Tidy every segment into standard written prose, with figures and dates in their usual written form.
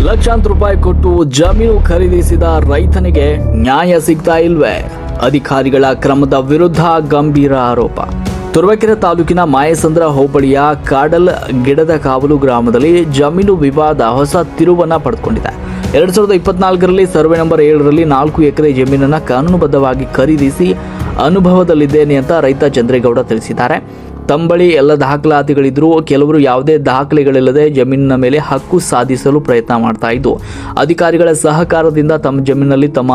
ಲಕ್ಷಾಂತರ ರೂಪಾಯಿ ಕೊಟ್ಟು ಜಮೀನು ಖರೀದಿಸಿದ ರೈತನಿಗೆ ನ್ಯಾಯ ಸಿಗ್ತಾ ಇಲ್ವೇ? ಅಧಿಕಾರಿಗಳ ಕ್ರಮದ ವಿರುದ್ಧ ಗಂಭೀರ ಆರೋಪ. ತುರುವೇಕೆರೆ ತಾಲೂಕಿನ ಮಾಯಸಂದ್ರ ಹೋಬಳಿಯ ಕಾಡಲ್ ಗಿಡದ ಕಾವಲು ಗ್ರಾಮದಲ್ಲಿ ಜಮೀನು ವಿವಾದ ಹೊಸ ತಿರುವನ್ನ ಪಡೆದುಕೊಂಡಿದೆ. 2024ರಲ್ಲಿ ಸರ್ವೆ ನಂಬರ್ 7ರಲ್ಲಿ 4 ಎಕರೆ ಜಮೀನನ್ನು ಕಾನೂನುಬದ್ಧವಾಗಿ ಖರೀದಿಸಿ ಅನುಭವದಲ್ಲಿದ್ದೇನೆ ಅಂತ ರೈತ ಚಂದ್ರೇಗೌಡ ತಿಳಿಸಿದ್ದಾರೆ. ತಮ್ಮ ಬಳಿ ಎಲ್ಲ ದಾಖಲಾತಿಗಳಿದ್ರೂ ಕೆಲವರು ಯಾವುದೇ ದಾಖಲೆಗಳಿಲ್ಲದೆ ಜಮೀನಿನ ಮೇಲೆ ಹಕ್ಕು ಸಾಧಿಸಲು ಪ್ರಯತ್ನ ಮಾಡ್ತಾ ಇದ್ದು, ಅಧಿಕಾರಿಗಳ ಸಹಕಾರದಿಂದ ತಮ್ಮ ಜಮೀನಿನಲ್ಲಿ ತಮ್ಮ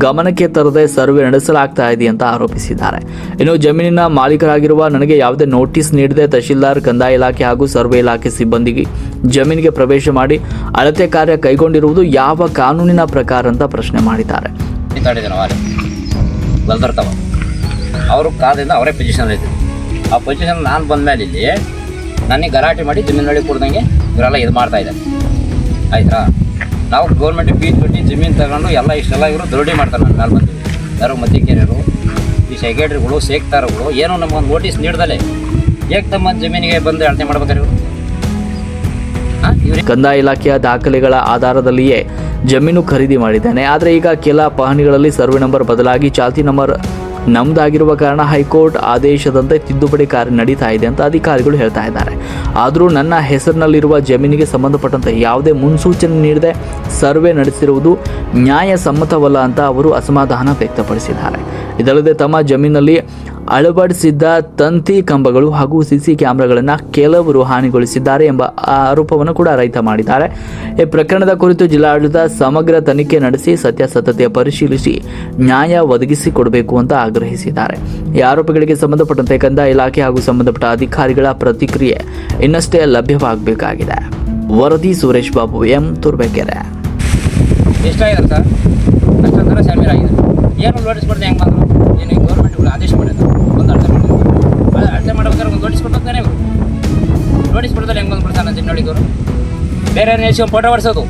ಗಮನಕ್ಕೆ ತರದೆ ಸರ್ವೆ ನಡೆಸಲಾಗ್ತಾ ಇದೆ ಅಂತ ಆರೋಪಿಸಿದ್ದಾರೆ. ಇನ್ನು ಜಮೀನಿನ ಮಾಲೀಕರಾಗಿರುವ ನನಗೆ ಯಾವುದೇ ನೋಟಿಸ್ ನೀಡದೆ ತಹಶೀಲ್ದಾರ್, ಕಂದಾಯ ಇಲಾಖೆ ಹಾಗೂ ಸರ್ವೆ ಇಲಾಖೆ ಸಿಬ್ಬಂದಿಗೆ ಜಮೀನಿಗೆ ಪ್ರವೇಶ ಮಾಡಿ ಅಳತೆ ಕಾರ್ಯ ಕೈಗೊಂಡಿರುವುದು ಯಾವ ಕಾನೂನಿನ ಪ್ರಕಾರ ಅಂತ ಪ್ರಶ್ನೆ ಮಾಡಿದ್ದಾರೆ. ಅವರು ಕಾದಿಂದ ಅವರೇ ಪೊಸಿಷನ್ ಇದ್ರು. ಆ ಪೊಸಿಷನ್ ನಾನು ಬಂದ ಮೇಲೆ ಇಲ್ಲಿ ನನಗೆ ಗಲಾಟೆ ಮಾಡಿ ಜಮೀನಲ್ಲಿ ಕೊಡ್ದಂಗೆ ಇವರೆಲ್ಲ ಇದು ಮಾಡ್ತಾ ಇದ್ದಾರೆ. ಆಯ್ತಾ, ನಾವು ಗೌರ್ಮೆಂಟ್ ಫೀಸ್ ಕೊಟ್ಟು ಜಮೀನು ತಗೊಂಡು ಎಲ್ಲ ಇಷ್ಟೆಲ್ಲ ಇವರು ದೊಡ್ಡಿ ಮಾಡ್ತಾರೆ. ನನ್ನ ಮೇಲೆ ಬಂದು ಯಾರು ಮಧ್ಯಕೆರೆಯರು, ಈ ಸೆಕ್ರೆಟರಿಗಳು, ಸೇಕ್ತಾರಗಳು ಏನೋ ನಮಗೊಂದು ನೋಟಿಸ್ ನೀಡ್ದಲೆ ಏಕೆ ತಮ್ಮ ಜಮೀನಿಗೆ ಬಂದು ಅಳತೆ ಮಾಡ್ಬೇಕಾರೆ ಇವರು. ಕಂದಾಯ ಇಲಾಖೆಯ ದಾಖಲೆಗಳ ಆಧಾರದಲ್ಲಿಯೇ ಜಮೀನು ಖರೀದಿ ಮಾಡಿದ್ದಾನೆ. ಆದರೆ ಈಗ ಕೆಲ ಪಹಣಿಗಳಲ್ಲಿ ಸರ್ವೆ ನಂಬರ್ ಬದಲಾಗಿ ಚಾಲ್ತಿ ನಂಬರ್ ನಮ್ದಾಗಿರುವ ಕಾರಣ ಹೈಕೋರ್ಟ್ ಆದೇಶದಂತೆ ತಿದ್ದುಪಡಿ ಕಾರ್ಯ ನಡೀತಾ ಇದೆ ಅಂತ ಅಧಿಕಾರಿಗಳು ಹೇಳ್ತಾ ಇದ್ದಾರೆ. ಆದರೂ ನನ್ನ ಹೆಸರಿನಲ್ಲಿರುವ ಜಮೀನಿಗೆ ಸಂಬಂಧಪಟ್ಟಂತೆ ಯಾವುದೇ ಮುನ್ಸೂಚನೆ ನೀಡದೆ ಸರ್ವೆ ನಡೆಸಿರುವುದು ನ್ಯಾಯಸಮ್ಮತವಲ್ಲ ಅಂತ ಅವರು ಅಸಮಾಧಾನ ವ್ಯಕ್ತಪಡಿಸಿದ್ದಾರೆ. ಇದಲ್ಲದೆ ತಮ್ಮ ಜಮೀನಿನಲ್ಲಿ ಅಳವಡಿಸಿದ್ದ ತಂತಿ ಕಂಬಗಳು ಹಾಗೂ ಸಿಸಿ ಕ್ಯಾಮೆರಾಗಳನ್ನು ಕೆಲವರು ಹಾನಿಗೊಳಿಸಿದ್ದಾರೆ ಎಂಬ ಆರೋಪವನ್ನು ಕೂಡ ರೈತ ಮಾಡಿದ್ದಾರೆ. ಈ ಪ್ರಕರಣದ ಕುರಿತು ಜಿಲ್ಲಾಡಳಿತ ಸಮಗ್ರ ತನಿಖೆ ನಡೆಸಿ ಸತ್ಯಾಸತ್ಯತೆ ಪರಿಶೀಲಿಸಿ ನ್ಯಾಯ ಒದಗಿಸಿಕೊಡಬೇಕು ಅಂತ ಆಗ್ರಹಿಸಿದ್ದಾರೆ. ಈ ಆರೋಪಗಳಿಗೆ ಸಂಬಂಧಪಟ್ಟಂತೆ ಕಂದಾಯ ಇಲಾಖೆ ಹಾಗೂ ಸಂಬಂಧಪಟ್ಟ ಅಧಿಕಾರಿಗಳ ಪ್ರತಿಕ್ರಿಯೆ ಇನ್ನಷ್ಟೇ ಲಭ್ಯವಾಗಬೇಕಾಗಿದೆ. ವರದಿ ಸುರೇಶ್ ಬಾಬು, ಎಂ, ತುರುವೇಕೆರೆ. ಎಷ್ಟಾಗಿದೆ ಸರ್? ಅಷ್ಟೊಂದರ ಶಾಮೀಲ್ ಆಗಿದೆ. ಏನು ನೋಟಿಸ್ ಕೊಡದೆ ಹೆಂಗೆ ಬಂದರು? ಏನು ಗೌರ್ಮೆಂಟ್ಗಳು ಆದೇಶ ಮಾಡಿದ್ರು ಒಂದು ಅಳತೆ ಮಾಡಿದ್ರು. ಅಳತೆ ಮಾಡ್ಬೇಕಾದ್ರೆ ಒಂದು ನೋಟಿಸ್ ಕೊಡ್ತಾನೆ ಇವರು. ನೋಟಿಸ್ ಕೊಡೋದಲ್ಲಿ ಹೆಂಗೆ ಬಂದ್ಬಿಡ್ತಾನೆ ಜಮೀನೊಳಗವರು? ಬೇರೆ ನಿಲ್ಸ್ಕೊಂಡು ಫೋಟೋ ಹೊಡ್ಸೋದು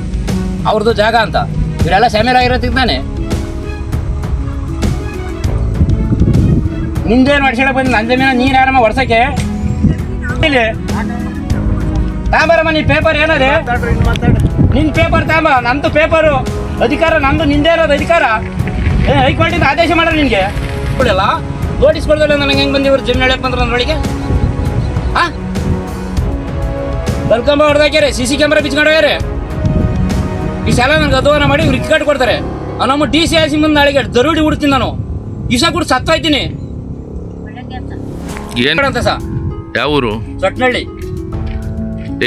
ಅವ್ರದ್ದು ಜಾಗ ಅಂತ. ಇವರೆಲ್ಲ ಶಾಮೀಲ್ ಆಗಿರೋತಿದ್ದಾನೆ. ನಿಂದೇನು ಹೊಡ್ಸೋಕೆ ಬಂದು ನನ್ನ ಜಮೀನ ನೀನು ಯಾರಮ್ಮ ಹೊಡ್ಸೋಕ್ಕೆ ಇಲ್ಲಿ ತಾಂಬರಮ್ಮ. ನೀನು ಪೇಪರ್ ಏನದೆ? ನಿನ್ನ ಪೇಪರ್ ತಾಂಬ. ನಂದು ಪೇಪರು ಅಧಿಕಾರ ನಂದು, ನಿಂದೇನದು ಅಧಿಕಾರ? ಹೈಕೋರ್ಟಿಂದ ಆದೇಶ ಮಾಡ್ರೆ ನಿನಗೆ ಕೊಡಲ್ಲ. ನೋಟಿಸ್ ಕೊಡೋದಿಲ್ಲ ನನಗೆ ಹೆಂಗೆ ಬಂದಿವ್ರು ಜಮೀನು ಹೇಳಕ್ಕೆ ಬಂದ್ರೆ ನನ್ನೊಳಗೆ? ಹಾಂ, ಬರ್ಕೊಂಬ ಹೊಡೆದಾಕ್ಯಾರೆ, ಸಿ ಕ್ಯಾಮ್ರಾ ಬಿಚ್ಕೊಂಡೋಗ್ಯಾರೆ. ಇಷ್ಟೆಲ್ಲ ನನಗೆ ಅಧ್ವಾನ ಮಾಡಿ ಇವ್ರು ಇಕ್ಕಟ್ಟು ಕೊಡ್ತಾರೆ. ನಮ್ಮ DCIC ಮುಂದೆ ನಾಳೆಗೆ ದರೋಡಿ ಹುಡ್ತೀನಿ ನಾನು. ಇಸ ಕೂಡ ಸತ್ತೋಯ್ತೀನಿ ಅಂತ ಸರ್. ಯಾವ ಊರು? ಚಟ್ನಳ್ಳಿ.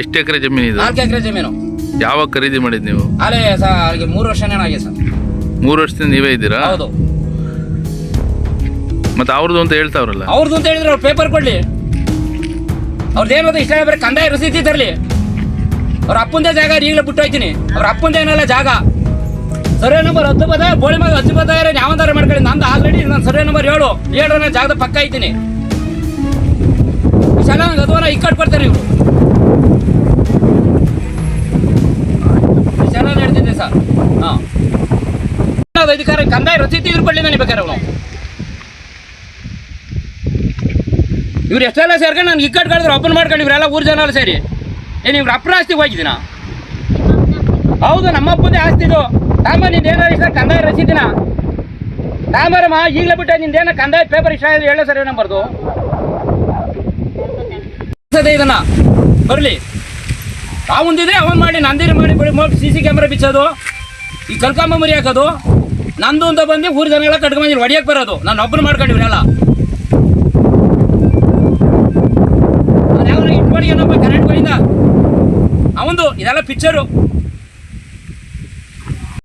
ಎಷ್ಟು ಎಕರೆ ಜಮೀನು ಇದೆ? 4 ಎಕರೆ ಜಮೀನು. ಯಾವಾಗ ಖರೀದಿ ಮಾಡಿದ್ ನೀವು? ಅಲ್ಲೇ ಸರ್, ಅವ್ರಿಗೆ 3 ವರ್ಷನೇನಾಗಿದೆ ಸರ್. 3 ವರ್ಷದಿಂದ ನೀವೇ ಇದ್ದೀರಾ? ಹೌದು. ಮತ್ತೆ ಅವ್ರದ್ದು ಅಂತ ಹೇಳ್ತಾವ್ರಲ್ಲ? ಅವ್ರದ್ದು ಅಂತ ಹೇಳಿದ್ರೆ ಅವ್ರು ಪೇಪರ್ ಕೊಡ್ಲಿ. ಅವ್ರದ್ದು ಏನದು ಇಷ್ಟ ಬರೀ ಕಂದಾಯ ರಸೀದಿ ತರಲಿ. ಅವ್ರ ಅಪ್ಪಂದೇ ಜಾಗ ಈಗಲೇ ಬಿಟ್ಟು ಹೋಯ್ತೀನಿ. ಅವ್ರ ಅಪ್ಪಂದೇನಲ್ಲ ಜಾಗ. ಸರ್ವೆ ನಂಬರ್ 10 ಬದ ಬೋಳಿ ಮಗ 10 ಬದ ಯಾವಂದಾರ ಮಾಡ್ಕೊಳ್ಳಿ. ನಂದು ಆಲ್ರೆಡಿ ನಾನು ಸರ್ವೆ ನಂಬರ್ 7 ಜಾಗದ ಪಕ್ಕ ಐತೀನಿ. ಈ ಸಲ ನಂಗೆ ಅಧ್ವಾನ ಇಕ್ಕಟ್ಟು ಕೊಡ್ತಾರೆ ಇವರು. ಈ ಸಲ ಹೇಳ್ತಿದ್ದೆ ಸರ್. ಹಾಂ, ಅಧಿಕಾರ ಕಂದಾಯ ರಸೀದಿ ಇರ್ಕೊಳ್ಳಿ ನನಗೆ ಬೇಕಾರೆ ಅವನು. ಇವ್ರು ಎಷ್ಟೆಲ್ಲ ಸೇರ್ಕೊಂಡು ನಾನು ಇಕ್ಕಟ್ಟು ಕಳೆದ್ರೆ ಓಪನ್ ಮಾಡ್ಕೊಂಡು ಇವರೆಲ್ಲ ಊರು ಜನ ಎಲ್ಲ ಸೇರಿ ಏನು ಇವ್ರ ಅಪ್ಪನ ಆಸ್ತಿಗೆ ಹೋಗಿದ್ದೀನ? ಹೌದು, ನಮ್ಮ ಅಪ್ಪಂದೇ ಆಸ್ತಿ ಇದು. ತಾಂಬ ನಿಂದೇನಾರು ಇಷ್ಟ ಕಂದಾಯ ರಸೀದಿನ ತಾಂಬರಮ್ಮ. ಈಗಲೇ ಬಿಟ್ಟೆ ನಿಂದೇನ ಕಂದಾಯ ಪೇಪರ್ ಇಷ್ಟ ಆಗಿದೆ 7 ಸರ್ವೆ ನಂಬರ್ದು. ಇದನ್ನ ಬರಲಿ, ಅವನದಿದ್ರೆ ಅವನು ಮಾಡಿ, ನಂದಿರು ಮಾಡಿ CC ಕ್ಯಾಮ್ರಾ ಬಿಚ್ಚೋದು, ಈ ಕಲ್ಕಂಬ ಮರಿ ಹಾಕೋದು, ನಂದು ಅಂತ ಬಂದು ಊರು ಜನಗಳ ಕಟ್ಕೊಂಡ್ಬಂದಿಲ್ಲ ಹೊಡಿಯಕ್ಕೆ ಬರೋದು. ನಾನು ಒಬ್ಬರು ಮಾಡ್ಕೊಂಡಿವ್ರೆಲ್ಲ. ನಾನು ಯಾವ ಇಟ್ಕೊಂಡು ಏನಪ್ಪ ಕರೆಂಟ್ ಗಳಿಂದ ಅವಂದು ಇದೆಲ್ಲ ಪಿಕ್ಚರು.